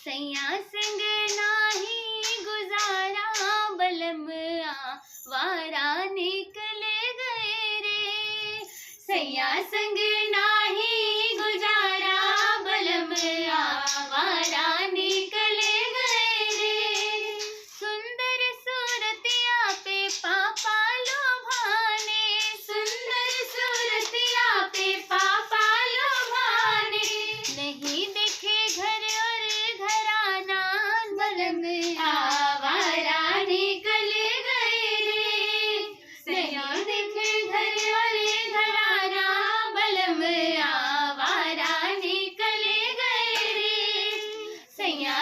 सैया संग नाही गुजारा बलम आवारा निकल गए रे। सैया संग नाही गुजारा बलम आवारा निकल गए रे। सुंदर सूरतिया पे पापा लोभाने, सुंदर सूरतिया पे पापा लोभाने। नहीं देखे घर और घराना बलम आवारा निकल गए रे। नहीं देखे घर और घराना बलम आवारा निकल गए रे। सैया